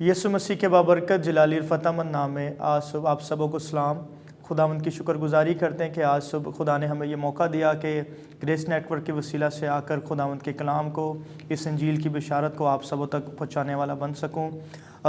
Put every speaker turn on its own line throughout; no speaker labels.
یسوع مسیح کے بابرکت جلالی الفتح مند نام میں آج صبح آپ سبوں کو سلام۔ خداوند کی شکر گزاری کرتے ہیں کہ آج صبح خدا نے ہمیں یہ موقع دیا کہ گریس نیٹ ورک کے وسیلہ سے آ کر خداوند کے کلام کو، اس انجیل کی بشارت کو آپ سبوں تک پہنچانے والا بن سکوں۔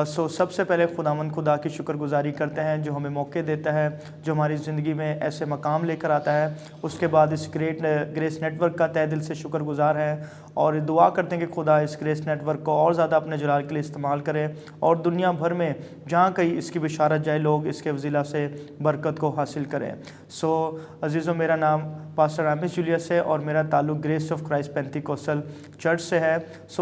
سب سے پہلے خداوند خدا کی شکر گزاری کرتے ہیں جو ہمیں موقع دیتا ہے، جو ہماری زندگی میں ایسے مقام لے کر آتا ہے۔ اس کے بعد اس گریس نیٹ ورک کا تہ دل سے شکر گزار ہے اور دعا کرتے ہیں کہ خدا اس گریس نیٹ ورک کو اور زیادہ اپنے جلال کے لیے استعمال کرے اور دنیا بھر میں جہاں کہیں اس کی بشارت جائے لوگ اس کے وسیلہ سے برکت کو حاصل کریں۔ عزیزوں، میرا نام پاسٹر رامس جولیس ہے اور میرا تعلق گریس آف کرائسٹ پینتیکوسٹل چرچ سے ہے۔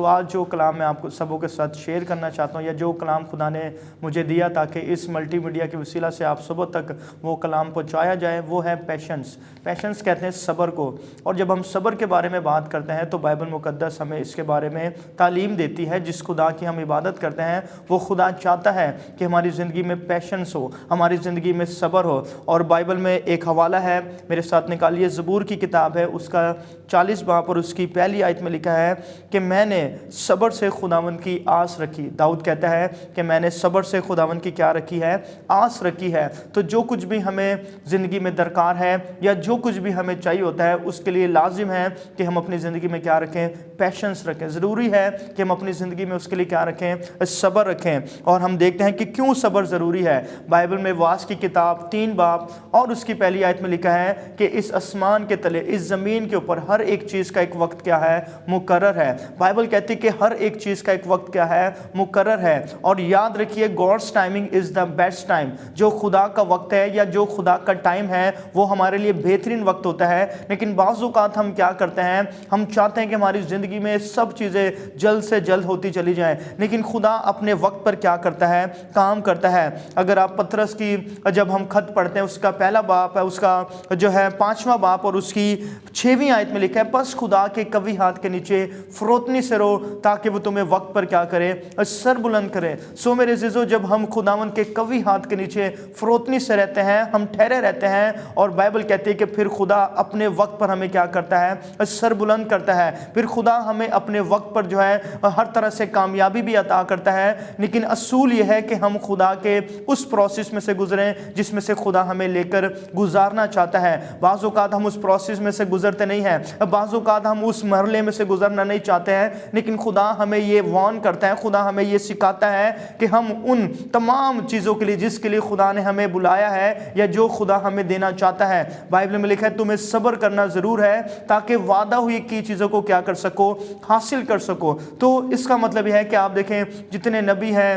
آج جو کلام میں آپ کو سبوں کے ساتھ شیئر کرنا چاہتا ہوں، یا جو کلام خدا نے مجھے دیا تاکہ اس ملٹی میڈیا کے وسیلہ سے آپ سبوں تک وہ کلام پہنچایا جائے، وہ ہے پیشنس کہتے ہیں صبر کو۔ اور جب ہم صبر کے بارے میں بات کرتے ہیں تو بائبل مقدس ہمیں اس کے بارے میں تعلیم دیتی ہے۔ جس خدا کی ہم عبادت کرتے ہیں وہ خدا چاہتا ہے کہ ہماری زندگی میں پیشنس ہو، ہماری زندگی میں صبر ہو۔ اور بائبل میں ایک حوالہ ہے، میرے ساتھ نکالیے، زبور کی کتاب ہے، اس کا 40 باب اور اس کی پہلی آیت میں لکھا ہے کہ میں نے صبر سے خداوند کی آس رکھی۔ داؤد کہتا ہے کہ میں نے صبر سے خداوند کی کیا رکھی ہے؟ آس رکھی ہے۔ تو جو کچھ بھی ہمیں زندگی میں درکار ہے یا جو کچھ بھی ہمیں چاہیے ہوتا ہے، اس کے لیے لازم ہے کہ ہم اپنی زندگی میں کیا رکھیں؟ پیشنس رکھیں۔ ضروری ہے کہ ہم اپنی زندگی میں اس کے لیے کیا رکھیں؟ صبر رکھیں۔ اور ہم دیکھتے ہیں کہ کیوں صبر ضروری ہے۔ بائبل میں واس کی کتاب 3 باب اور اس کی پہلی آیت میں لکھا ہے کہ اس آسمان کے تلے، اس زمین کے اوپر ہر ایک چیز کا ایک وقت کیا ہے؟ مقرر ہے۔ بائبل کہتی ہے کہ ہر ایک چیز کا ایک وقت کیا ہے؟ مقرر ہے۔ اور یاد رکھیے، God's timing is the best time. جو خدا کا وقت ہے یا جو خدا کا ٹائم ہے وہ ہمارے لیے بہترین وقت ہوتا ہے۔ لیکن بعض اوقات ہم کیا کرتے ہیں؟ ہم چاہتے ہیں کہ ہماری زندگی میں سب چیزیں جلد سے جلد ہوتی چلی جائیں، لیکن خدا اپنے وقت پر کیا کرتا ہے؟ کام کرتا ہے۔ اگر آپ پطرس کی جب ہم خط پڑھتے ہیں، اس کا پہلا باب ہے، اس کا جو ہے 5واں باب اور اس کی 6ویں آیت میں لکھا ہے، بس خدا کے قوی ہاتھ کے نیچے فروتنی سے رہو تاکہ وہ تمہیں وقت پر کیا کرے؟ سر بلند کرے۔ میرے عزیزو، جب ہم خداوند کے قوی ہاتھ کے نیچے فروتنی سے رہتے ہیں، ہم ٹھہرے رہتے ہیں، اور بائبل کہتی ہے کہ پھر خدا اپنے وقت پر ہمیں کیا کرتا ہے؟ سر بلند کرتا ہے۔ پھر خدا ہمیں اپنے وقت پر جو ہے ہر طرح سے کامیابی بھی عطا کرتا ہے۔ لیکن اصول یہ ہے کہ ہم خدا کے اس پروسیس میں سے گزریں جس میں سے خدا ہمیں لے کر گزارنا چاہتا ہے۔ بعض اوقات ہم اس پروسیس میں سے گزرتے نہیں ہیں، بعض اوقات ہم اس مرحلے میں سے گزرنا نہیں چاہتے ہیں، لیکن خدا ہمیں یہ وارن کرتا ہے، خدا ہمیں یہ سکھاتا ہے کہ ہم ان تمام چیزوں کے لیے جس کے لیے خدا نے ہمیں بلایا ہے یا جو خدا ہمیں دینا چاہتا ہے، بائبل میں لکھا ہے تمہیں صبر کرنا ضرور ہے تاکہ وعدہ ہوئی کی چیزوں کو کیا کر سکو؟ حاصل کر سکو۔ تو اس کا مطلب یہ ہے کہ آپ دیکھیں، جتنے نبی ہیں،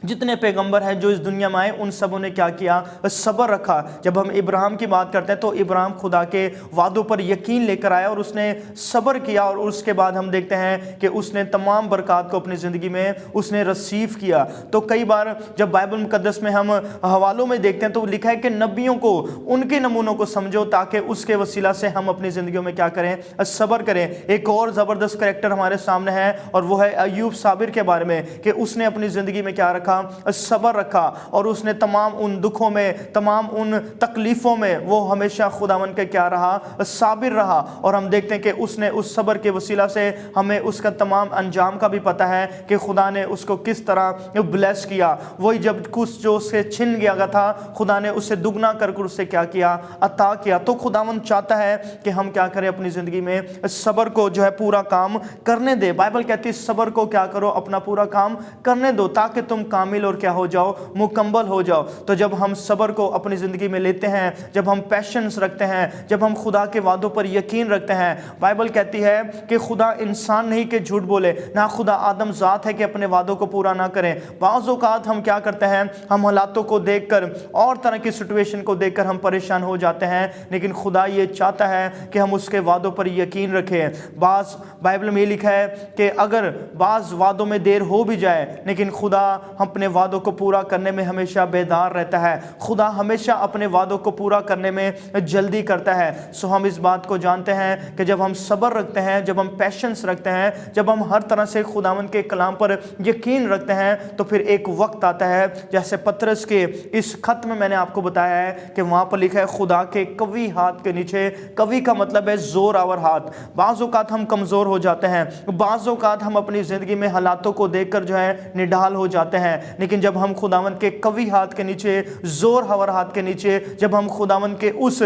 جتنے پیغمبر ہیں جو اس دنیا میں آئے، ان سبوں نے کیا کیا؟ صبر رکھا۔ جب ہم ابراہیم کی بات کرتے ہیں تو ابراہیم خدا کے وعدوں پر یقین لے کر آیا اور اس نے صبر کیا، اور اس کے بعد ہم دیکھتے ہیں کہ اس نے تمام برکات کو اپنی زندگی میں اس نے ریسیو کیا۔ تو کئی بار جب بائبل مقدس میں ہم حوالوں میں دیکھتے ہیں تو لکھا ہے کہ نبیوں کو، ان کے نمونوں کو سمجھو تاکہ اس کے وسیلہ سے ہم اپنی زندگیوں میں کیا کریں؟ صبر کریں۔ ایک اور زبردست کریکٹر ہمارے سامنے ہے اور وہ ہے ایوب صابر کے بارے میں، کہ اس نے اپنی زندگی میں کیا رکھا؟ صبر رکھا، اور اس نے تمام ان دکھوں میں، تمام ان تکلیفوں میں وہ ہمیشہ خداوند کا کیا رہا؟ صابر رہا۔ اور ہم دیکھتے ہیں کہ اس نے اس صبر کے وسیلہ سے ہمیں اس کا تمام انجام کا بھی پتہ ہے کہ خدا نے اس کو کس طرح بلیس کیا۔ وہی جب کچھ جو اس سے چھن گیا تھا، خدا نے اسے دگنا کر اس سے کیا کیا؟ عطا کیا۔ تو خداوند چاہتا ہے کہ ہم کیا کریں؟ اپنی زندگی میں صبر کو جو ہے پورا کام کرنے دے۔ بائبل کہتی ہے صبر کو کیا کرو؟ اپنا پورا کام کرنے دو تاکہ تم کامل اور کیا ہو جاؤ؟ مکمل ہو جاؤ۔ تو جب ہم صبر کو اپنی زندگی میں لیتے ہیں، جب ہم پیشنس رکھتے ہیں، جب ہم خدا کے وعدوں پر یقین رکھتے ہیں، بائبل کہتی ہے کہ خدا انسان نہیں کہ جھوٹ بولے، نہ خدا آدم ذات ہے کہ اپنے وعدوں کو پورا نہ کریں۔ بعض اوقات ہم کیا کرتے ہیں؟ ہم حالاتوں کو دیکھ کر اور طرح کی سچویشن کو دیکھ کر ہم پریشان ہو جاتے ہیں، لیکن خدا یہ چاہتا ہے کہ ہم اس کے وعدوں پر یقین رکھیں۔ بعض بائبل میں یہ لکھا ہے کہ اگر بعض وعدوں میں دیر ہو بھی جائے، لیکن خدا ہم اپنے وعدوں کو پورا کرنے میں ہمیشہ بیدار رہتا ہے، خدا ہمیشہ اپنے وعدوں کو پورا کرنے میں جلدی کرتا ہے۔ سو ہم اس بات کو جانتے ہیں کہ جب ہم صبر رکھتے ہیں، جب ہم پیشنس رکھتے ہیں، جب ہم ہر طرح سے خداوند کے کلام پر یقین رکھتے ہیں، تو پھر ایک وقت آتا ہے، جیسے پطرس کے اس خط میں میں نے آپ کو بتایا ہے کہ وہاں پر لکھا ہے خدا کے قوی ہاتھ کے نیچے، قوی کا مطلب ہے زور آور ہاتھ۔ بعض اوقات ہم کمزور ہو جاتے ہیں، بعض اوقات ہم اپنی زندگی میں حالاتوں کو دیکھ کر جو ہے نڈال ہو جاتے ہیں، لیکن جب ہم خداوند کے قوی ہاتھ کے نیچے، زور آور ہاتھ کے نیچے، جب ہم خداوند کے اس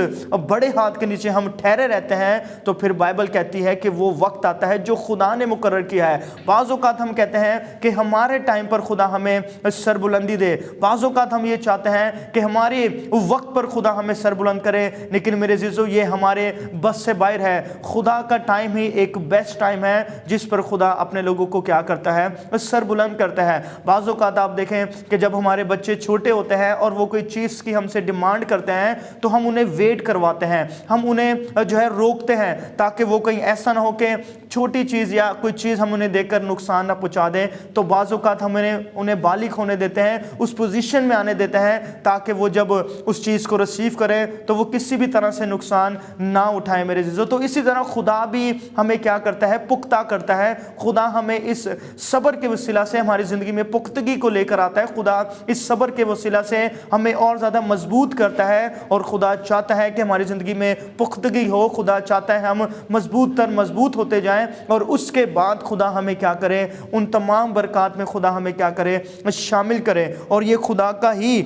بڑے ہاتھ کے نیچے ہم ٹھہرے رہتے ہیں، تو پھر بائبل کہتی ہے کہ وہ وقت آتا ہے جو خدا نے مقرر کیا ہے۔ بعض اوقات ہم کہتے ہیں کہ ہمارے ٹائم پر خدا ہمیں سربلندی دے، بعض اوقات ہم یہ چاہتے ہیں کہ ہمارے وقت پر خدا ہمیں سربلند کرے، لیکن میرے عزیزو یہ ہمارے بس سے باہر ہے۔ خدا کا ٹائم ہی ایک بیسٹ ٹائم ہے جس پر خدا اپنے لوگوں کو کیا کرتا ہے؟ سربلند کرتا ہے۔ بعض اوقات آپ دیکھیں کہ جب ہمارے بچے چھوٹے ہوتے ہیں اور وہ کوئی چیز کی ہم سے ڈیمانڈ کرتے ہیں تو ہم انہیں ویٹ کرواتے ہیں، ہم انہیں جو ہے روکتے ہیں تاکہ وہ کہیں ایسا نہ ہو کہ چھوٹی چیز یا کوئی چیز ہم انہیں دے کر نقصان نہ پہنچا دیں۔ تو بعض اوقات ہم انہیں بالغ ہونے دیتے ہیں، اس پوزیشن میں آنے دیتے ہیں تاکہ وہ جب اس چیز کو ریسیو کریں تو وہ کسی بھی طرح سے نقصان نہ اٹھائیں میرے عزیزو۔ تو اسی طرح خدا بھی ہمیں کیا کرتا ہے؟ پختہ کرتا ہے۔ خدا ہمیں اس صبر کے وسیلہ سے ہماری زندگی میں پختگی کو لے کر آتا ہے۔ خدا اس صبر کے وسیلہ سے ہمیں اور زیادہ مضبوط کرتا ہے، اور خدا چاہتا ہے کہ ہماری زندگی میں پختگی ہو، خدا چاہتا ہے ہم مضبوط ہوتے جائیں، اور اس کے بعد خدا ہمیں کیا کرے؟ ان تمام برکات میں خدا ہمیں کیا کرے؟ شامل کرے۔ اور یہ خدا کا ہی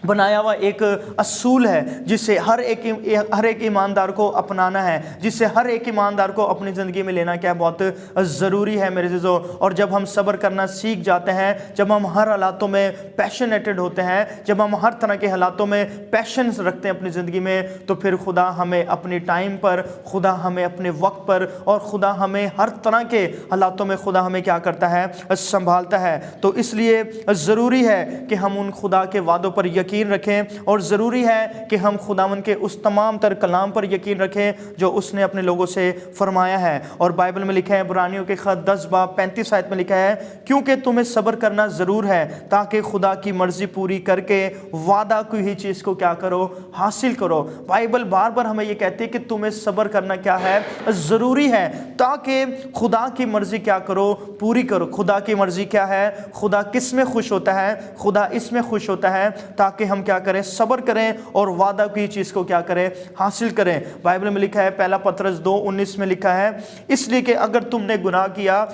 بنایا ہوا ایک اصول ہے جسے ہر ایک ایماندار کو اپنانا ہے، جسے ہر ایک ایماندار کو اپنی زندگی میں لینا کیا بہت ضروری ہے میرے عزیزو۔ اور جب ہم صبر کرنا سیکھ جاتے ہیں، جب ہم ہر حالاتوں میں پیشنیٹڈ ہوتے ہیں، جب ہم ہر طرح کے حالاتوں میں پیشنس رکھتے ہیں اپنی زندگی میں، تو پھر خدا ہمیں اپنی ٹائم پر، خدا ہمیں اپنے وقت پر، اور خدا ہمیں ہر طرح کے حالاتوں میں خدا ہمیں کیا کرتا ہے؟ سنبھالتا ہے۔ تو اس لیے ضروری ہے کہ ہم ان خدا کے وعدوں پر یقین رکھیں، اور ضروری ہے کہ ہم خداوند کے اس تمام تر کلام پر یقین رکھیں جو اس نے اپنے لوگوں سے فرمایا ہے۔ اور بائبل میں لکھا ہے، عبرانیوں کے خط 10 باب 35 آیت میں لکھا ہے، کیونکہ تمہیں صبر کرنا ضرور ہے تاکہ خدا کی مرضی پوری کر کے وعدہ کی ہی چیز کو کیا کرو؟ حاصل کرو۔ بائبل بار بار ہمیں یہ کہتی ہے کہ تمہیں صبر کرنا کیا ہے؟ ضروری ہے، تاکہ خدا کی مرضی کیا کرو؟ پوری کرو۔ خدا کی مرضی کیا ہے؟ خدا کس میں خوش ہوتا ہے؟ خدا اس میں خوش ہوتا ہے تاکہ ہم کیا کریں؟ صبر کریں اور وعدہ کی چیز کو کیا کریں؟ حاصل کریں۔ بائبل میں لکھا ہے، پہلا پطرس 2:19 میں لکھا ہے، اس لیے کہ اگر تم نے گناہ کیا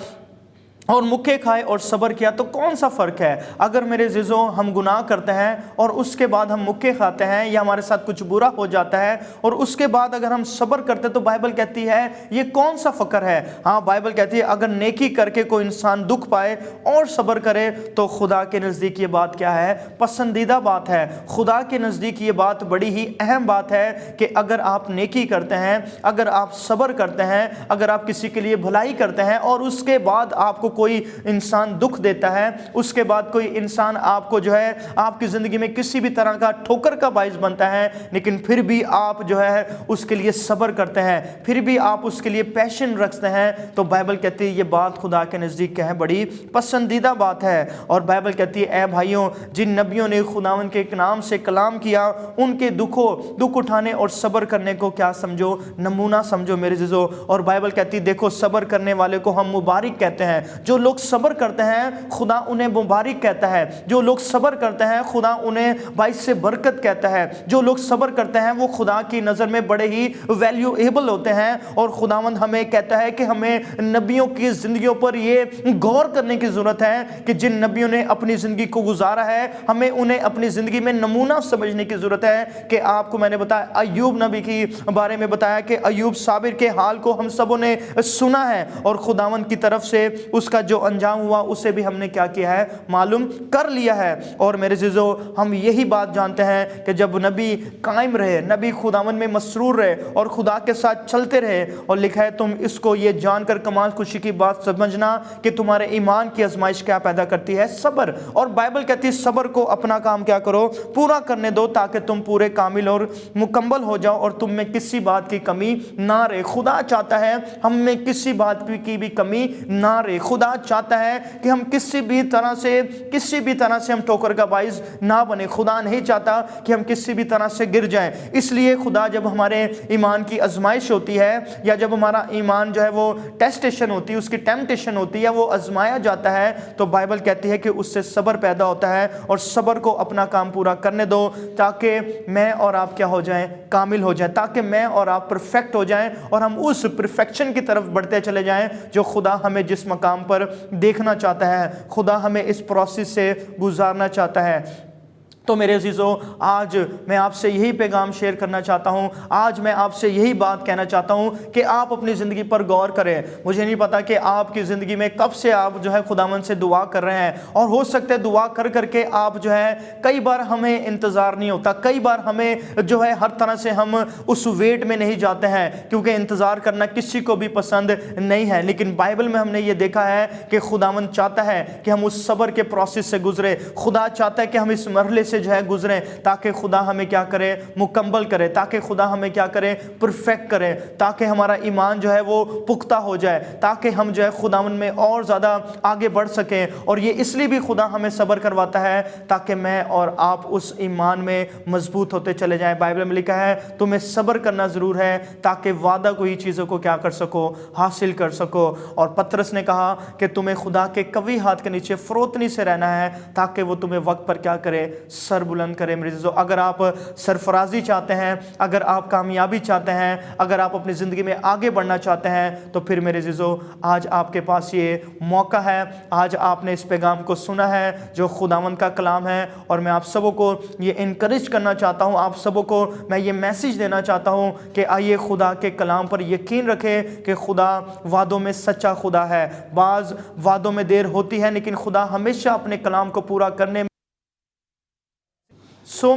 اور مکے کھائے اور صبر کیا تو کون سا فرق ہے؟ اگر میرے عزیزوں ہم گناہ کرتے ہیں اور اس کے بعد ہم مکے کھاتے ہیں، یا ہمارے ساتھ کچھ برا ہو جاتا ہے اور اس کے بعد اگر ہم صبر کرتے ہیں، تو بائبل کہتی ہے یہ کون سا فخر ہے؟ ہاں، بائبل کہتی ہے اگر نیکی کر کے کوئی انسان دکھ پائے اور صبر کرے تو خدا کے نزدیک یہ بات کیا ہے؟ پسندیدہ بات ہے۔ خدا کے نزدیک یہ بات بڑی ہی اہم بات ہے کہ اگر آپ نیکی کرتے ہیں، اگر آپ صبر کرتے ہیں، اگر آپ کسی کے لیے بھلائی کرتے ہیں اور اس کے بعد آپ کو کوئی انسان دکھ دیتا ہے، اس کے بعد کوئی انسان آپ کو جو ہے آپ کی زندگی میں کسی بھی طرح کا ٹھوکر کا باعث بنتا ہے، لیکن پھر بھی آپ جو ہے اس کے لیے صبر کرتے ہیں، پھر بھی آپ اس کے لیے پیشن رکھتے ہیں، تو بائبل کہتی ہے یہ بات خدا کے نزدیک کیا ہے؟ بڑی پسندیدہ بات ہے۔ اور بائبل کہتی ہے، اے بھائیوں، جن نبیوں نے خداوند کے نام سے کلام کیا، ان کے دکھ اٹھانے اور صبر کرنے کو کیا سمجھو؟ نمونہ سمجھو میرے عزیزو۔ اور بائبل کہتی ہے دیکھو، صبر کرنے والے کو ہم مبارک کہتے ہیں۔ جو لوگ صبر کرتے ہیں خدا انہیں مبارک کہتا ہے، جو لوگ صبر کرتے ہیں خدا انہیں باعث سے برکت کہتا ہے، جو لوگ صبر کرتے ہیں وہ خدا کی نظر میں بڑے ہی ویلیویبل ہوتے ہیں۔ اور خداوند ہمیں کہتا ہے کہ ہمیں نبیوں کی زندگیوں پر یہ غور کرنے کی ضرورت ہے کہ جن نبیوں نے اپنی زندگی کو گزارا ہے، ہمیں انہیں اپنی زندگی میں نمونہ سمجھنے کی ضرورت ہے۔ کہ آپ کو میں نے بتایا، ایوب نبی کی بارے میں بتایا کہ ایوب صابر کے حال کو ہم سبوں نے سنا ہے، اور خداوند کی طرف سے اس کا جو انجام ہوا اسے بھی ہم نے کیا کیا ہے؟ معلوم کر لیا ہے۔ اور میرے عزیزو، ہم یہی بات جانتے ہیں کہ جب نبی قائم رہے، نبی خداوند میں مسرور رہے اور خدا کے ساتھ چلتے رہے، اور لکھا ہے تم اس کو یہ جان کر کمال خوشی کی بات سمجھنا کہ تمہارے ایمان کی آزمائش کیا پیدا کرتی ہے؟ صبر۔ اور بائبل کہتی ہے صبر کو اپنا کام کیا کرو؟ پورا کرنے دو، تاکہ تم پورے کامل اور مکمل ہو جاؤ اور تم میں کسی بات کی کمی نہ رہے۔ خدا چاہتا ہے ہم میں کسی بات کی بھی کمی نہ رہے۔ خدا خدا چاہتا ہے کہ ہم کسی بھی طرح سے ہم ٹھوکر کا باعث نہ بنے. خدا نہیں چاہتا کہ ہم کسی بھی طرح سے گر جائیں. اس لیے خدا جب ہمارے ایمان کی آزمائش ہوتی ہے یا جب ہمارا ایمان جو ہے وہ ٹیسٹیشن ہوتی ہے, اس کی ٹیمپٹیشن ہوتی ہے, وہ آزمایا جاتا ہے, تو بائبل کہتی ہے کہ اس سے صبر پیدا ہوتا ہے. اور صبر کو اپنا کام پورا کرنے دو تاکہ میں اور آپ کیا ہو جائیں, کامل ہو جائیں, تاکہ میں اور آپ پرفیکٹ ہو جائیں اور ہم اس پرفیکشن کی طرف بڑھتے چلے جائیں جو خدا ہمیں جس مقام پر دیکھنا چاہتا ہے, خدا ہمیں اس پروسیس سے گزارنا چاہتا ہے. تو میرے عزیزو, آج میں آپ سے یہی پیغام شیئر کرنا چاہتا ہوں, آج میں آپ سے یہی بات کہنا چاہتا ہوں کہ آپ اپنی زندگی پر غور کریں. مجھے نہیں پتا کہ آپ کی زندگی میں کب سے آپ جو ہے خداوند سے دعا کر رہے ہیں, اور ہو سکتا ہے دعا کر کر کے آپ جو ہے کئی بار ہمیں انتظار نہیں ہوتا, کئی بار ہمیں جو ہے ہر طرح سے ہم اس ویٹ میں نہیں جاتے ہیں, کیونکہ انتظار کرنا کسی کو بھی پسند نہیں ہے. لیکن بائبل میں ہم نے یہ دیکھا ہے کہ خداوند چاہتا ہے کہ ہم اس صبر کے پروسیس سے گزرے. خدا چاہتا ہے کہ ہم اس مرحلے سے جو ہے گزریں تاکہ خدا ہمیں کیا کرے, مکمل کرے, تاکہ خدا ہمیں کیا کرے, پرفیکٹ کرے, تاکہ ہمارا ایمان جو ہے وہ پختہ ہو جائے, تاکہ ہم جو ہے خداوند میں اور زیادہ آگے بڑھ سکیں. اور یہ اس لیے بھی خدا ہمیں صبر کرواتا ہے تاکہ میں اور آپ اس ایمان میں مضبوط ہوتے چلے جائیں. بائبل میں لکھا ہے تمہیں صبر کرنا ضرور ہے تاکہ وعدہ کوئی چیزوں کو کیا کر سکو, حاصل کر سکو. اور پطرس نے کہا کہ تمہیں خدا کے قوی ہاتھ کے نیچے فروتنی سے رہنا ہے تاکہ وہ تمہیں وقت پر کیا کرے, سر بلند کرے. میرے عزیزو, اگر آپ سرفرازی چاہتے ہیں, اگر آپ کامیابی چاہتے ہیں, اگر آپ اپنی زندگی میں آگے بڑھنا چاہتے ہیں, تو پھر میرے عزیزو آج آپ کے پاس یہ موقع ہے. آج آپ نے اس پیغام کو سنا ہے جو خداوند کا کلام ہے, اور میں آپ سبوں کو یہ انکریج کرنا چاہتا ہوں, آپ سبوں کو میں یہ میسج دینا چاہتا ہوں کہ آئیے خدا کے کلام پر یقین رکھیں کہ خدا وعدوں میں سچا خدا ہے. بعض وعدوں میں دیر ہوتی ہے لیکن خدا ہمیشہ اپنے کلام کو پورا کرنے میں.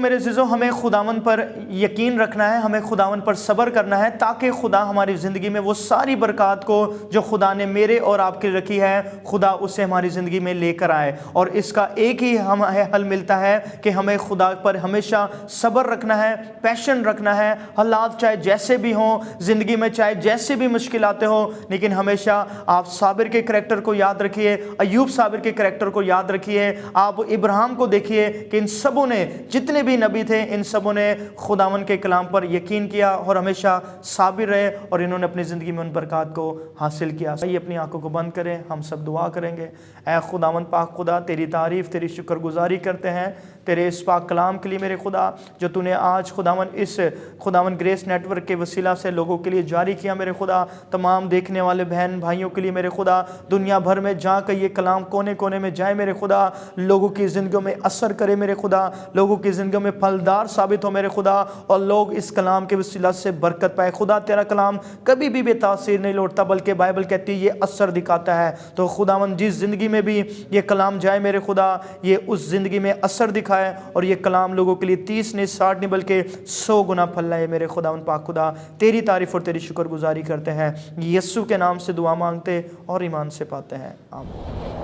میرے عزیزو, ہمیں خداوند پر یقین رکھنا ہے, ہمیں خداوند پر صبر کرنا ہے تاکہ خدا ہماری زندگی میں وہ ساری برکات کو جو خدا نے میرے اور آپ کی رکھی ہے, خدا اسے ہماری زندگی میں لے کر آئے. اور اس کا ایک ہی ہمیں حل ملتا ہے کہ ہمیں خدا پر ہمیشہ صبر رکھنا ہے, پیشن رکھنا ہے. حالات چاہے جیسے بھی ہوں زندگی میں, چاہے جیسے بھی مشکلاتیں ہوں, لیکن ہمیشہ آپ صابر کے کریکٹر کو یاد رکھیے, ایوب صابر کے کریکٹر کو یاد رکھیے, آپ ابراہیم کو دیکھیے کہ ان سبوں نے, جتنے بھی نبی تھے, ان سبوں نے خداوند کے کلام پر یقین کیا اور ہمیشہ صابر رہے, اور انہوں نے اپنی زندگی میں ان برکات کو حاصل کیا. یہ اپنی آنکھوں کو بند کریں, ہم سب دعا کریں گے. اے خداوند پاک خدا, تیری تعریف, تیری شکر گزاری کرتے ہیں تیرے اس پاک کلام کے لیے میرے خدا, جو تو نے آج خداوند اس خداوند گریس نیٹ ورک کے وسیلہ سے لوگوں کے لیے جاری کیا میرے خدا. تمام دیکھنے والے بہن بھائیوں کے لیے میرے خدا, دنیا بھر میں جہاں کہ یہ کلام کونے کونے میں جائے میرے خدا, لوگوں کی زندگیوں میں اثر کرے میرے خدا, لوگوں کی زندگیوں میں پھلدار ثابت ہو میرے خدا, اور لوگ اس کلام کے وسیلہ سے برکت پائے. خدا تیرا کلام کبھی بھی بے تاثیر نہیں لوٹتا, بلکہ بائبل کہتی ہے یہ اثر دکھاتا ہے. تو خداوند جس زندگی میں بھی یہ کلام جائے میرے خدا, یہ اس زندگی میں اثر دکھائے, اور یہ کلام لوگوں کے لیے 30 نہیں 60 نہیں بلکہ 100 گنا پھل لائے میرے خداوند پاک خدا. تیری تعریف اور تیری شکر گزاری کرتے ہیں, یسوع کے نام سے دعا مانگتے اور ایمان سے پاتے ہیں, آمین.